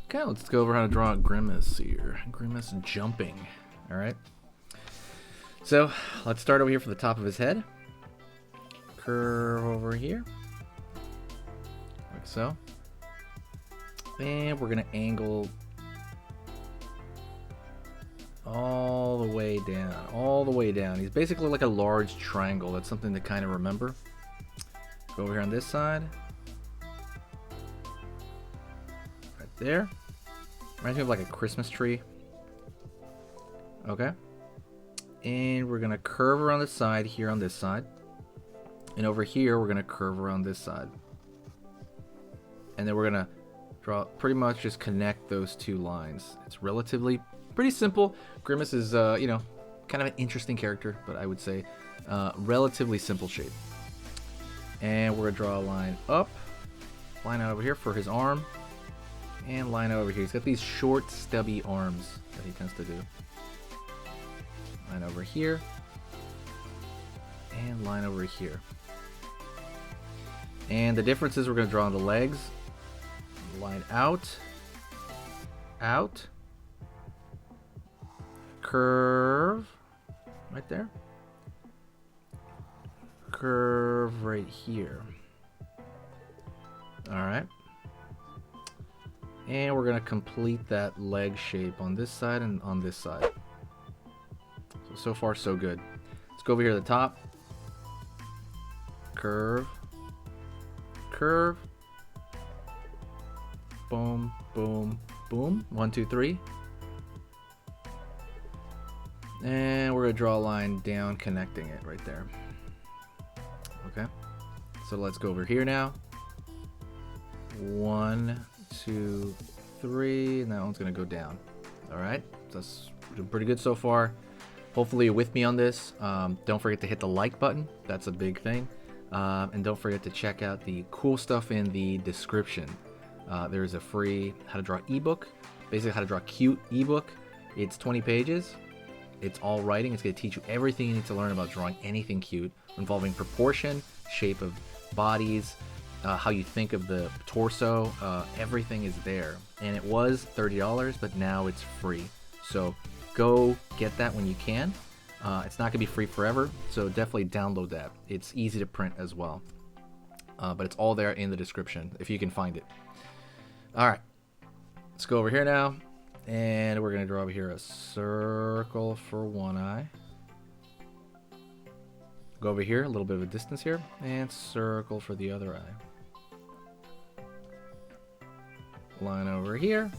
Okay, let's go over how to draw a grimace here. Grimace jumping. Alright. So, let's start over here for the top of his head. Curve over here. Like so. And we're going to angle all the way down. All the way down. He's basically like a large triangle. That's something to kind of remember. Go over here on this side. Right there. Reminds me of like a Christmas tree. Okay. And we're going to curve around the side here on this side. And over here, we're going to curve around this side. And then we're going to draw, pretty much just connect those two lines. It's relatively pretty simple. Grimace is, you know, kind of an interesting character, but I would say relatively simple shape. And we're going to draw a line up. Line out over here for his arm. And line over here. He's got these short, stubby arms that he tends to do. Line over here. And line over here. And the difference is we're going to draw on the legs. Line out. Out. Curve. Right there. Curve right here. Alright. And we're going to complete that leg shape on this side and on this side. So far, so good. Let's go over here to the top. Curve. Curve. Boom, boom, boom. 1, 2, 3. And we're going to draw a line down, connecting it right there. Okay. So let's go over here now. 1, 2, 3, and that one's gonna go down. All right, that's doing pretty good so far. Hopefully you're with me on this. Don't forget to hit the like button. That's a big thing. And don't forget to check out the cool stuff in the description. There's a free how to draw ebook, basically how to draw cute ebook. It's 20 pages. It's all writing. It's gonna teach you everything you need to learn about drawing anything cute, involving proportion, shape of bodies, how you think of the torso. Everything is there, and it was $30, but now it's free. So go get that when you can. It's not gonna be free forever, so definitely download that. It's easy to print as well, but it's all there in the description if you can find it. All right, let's go over here now, and we're gonna draw over here a circle for one eye. Go over here, a little bit of a distance here, and circle for the other eye. Line over here.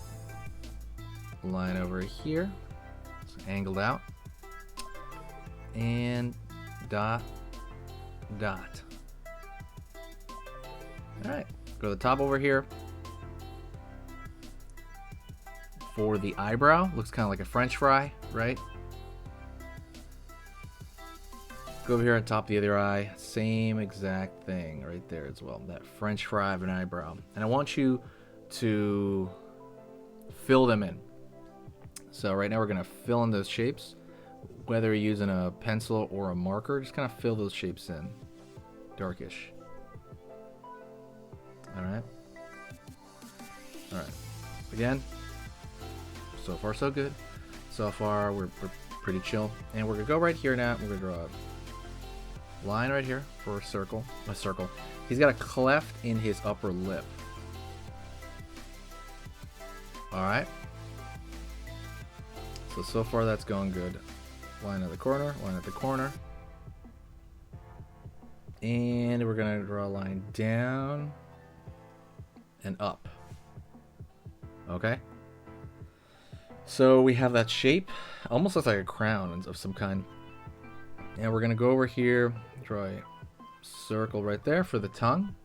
Line over here. It's angled out. And dot, dot. Alright, go to the top over here. For the eyebrow, looks kind of like a French fry, right? Go over here on top of the other eye, same exact thing right there as well. That French fry of an eyebrow. And I want you to fill them in. So right now we're going to fill in those shapes. Whether you're using a pencil or a marker, just kind of fill those shapes in. Darkish. Alright. Alright. Again, so far so good. So far we're pretty chill. And we're going to go right here now. We're going to draw a line right here for a circle. A circle. He's got a cleft in his upper lip. Alright. So far that's going good. Line at the corner, line at the corner. And we're going to draw a line down and up. Okay. So we have that shape. Almost looks like a crown of some kind. And we're going to go over here, draw a circle right there for the tongue.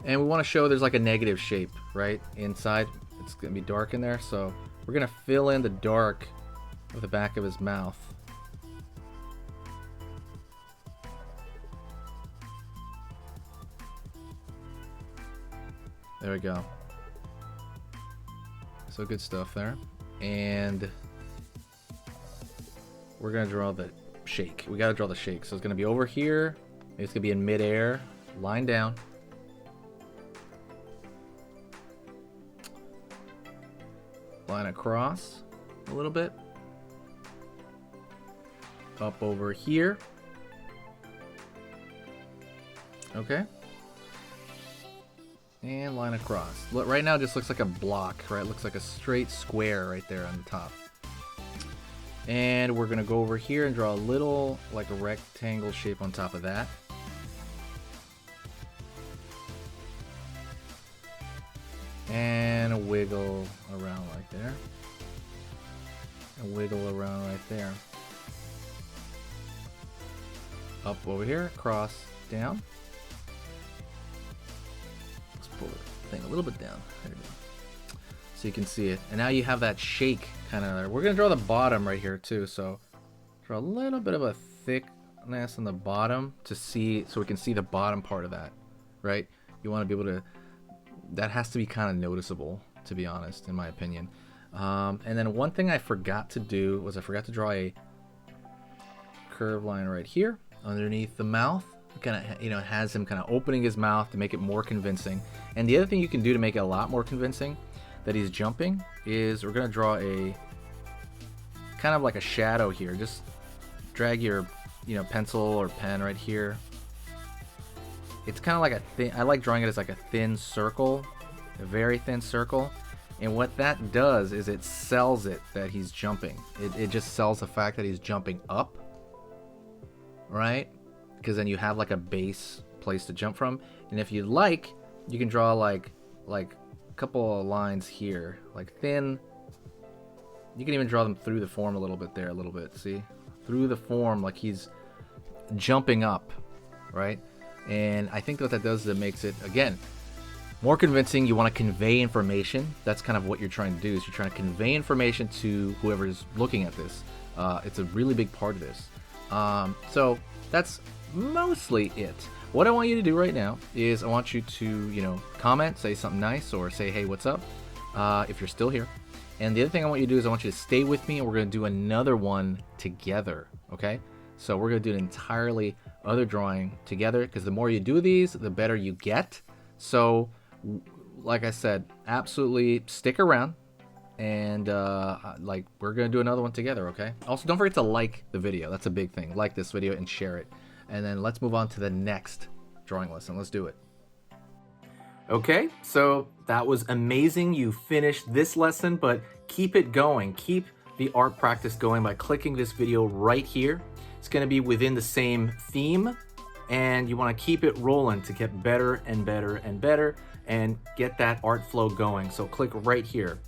And we want to show there's like a negative shape, right? Inside, it's going to be dark in there. So we're going to fill in the dark of the back of his mouth. There we go. So good stuff there. And we're going to draw the shake. We got to draw the shake. So it's going to be over here It's gonna be in midair, line down. Line across a little bit. Up over here. Okay. And line across. Look, right now it just looks like a block, right? It looks like a straight square right there on the top. And we're gonna go over here and draw a little, like a rectangle shape on top of that. And wiggle around right there. And wiggle around right there. Up over here, cross, down. Let's pull the thing a little bit down. There we go. So you can see it. And now you have that shake kind of there. We're going to draw the bottom right here too. So draw a little bit of a thickness on the bottom to see, so we can see the bottom part of that, right? You want to be able to, that has to be kind of noticeable, to be honest, in my opinion. And then one thing I forgot to do was I forgot to draw a curved line right here underneath the mouth. Kind of, you know, has him kind of opening his mouth to make it more convincing. And the other thing you can do to make it a lot more convincing that he's jumping is we're going to draw a kind of like a shadow here. Just drag your, you know, pencil or pen right here. It's kind of like a thin, I like drawing it as like a thin circle, a very thin circle. And what that does is it sells it that he's jumping. It just sells the fact that he's jumping up, right? Because then you have like a base place to jump from. And if you'd like, you can draw like a couple of lines here, like thin. You can even draw them through the form a little bit there, a little bit, see? Through the form, like he's jumping up, right? And I think what that does is it makes it, again, more convincing. You want to convey information. That's kind of what you're trying to do, is you're trying to convey information to whoever's looking at this. It's a really big part of this. So that's mostly it. What I want you to do right now is I want you to, you know, comment, say something nice, or say, hey, what's up, if you're still here. And the other thing I want you to do is I want you to stay with me, and we're going to do another one together, okay? So we're going to do an entirely other drawing together, because the more you do these, the better you get. So, like I said, absolutely stick around, and like we're going to do another one together, okay? Also, don't forget to like the video. That's a big thing. Like this video and share it. And then let's move on to the next drawing lesson. Let's do it. Okay, so that was amazing. You finished this lesson, but keep it going. Keep the art practice going by clicking this video right here. It's going to be within the same theme, and you want to keep it rolling to get better and better and better and get that art flow going. So click right here.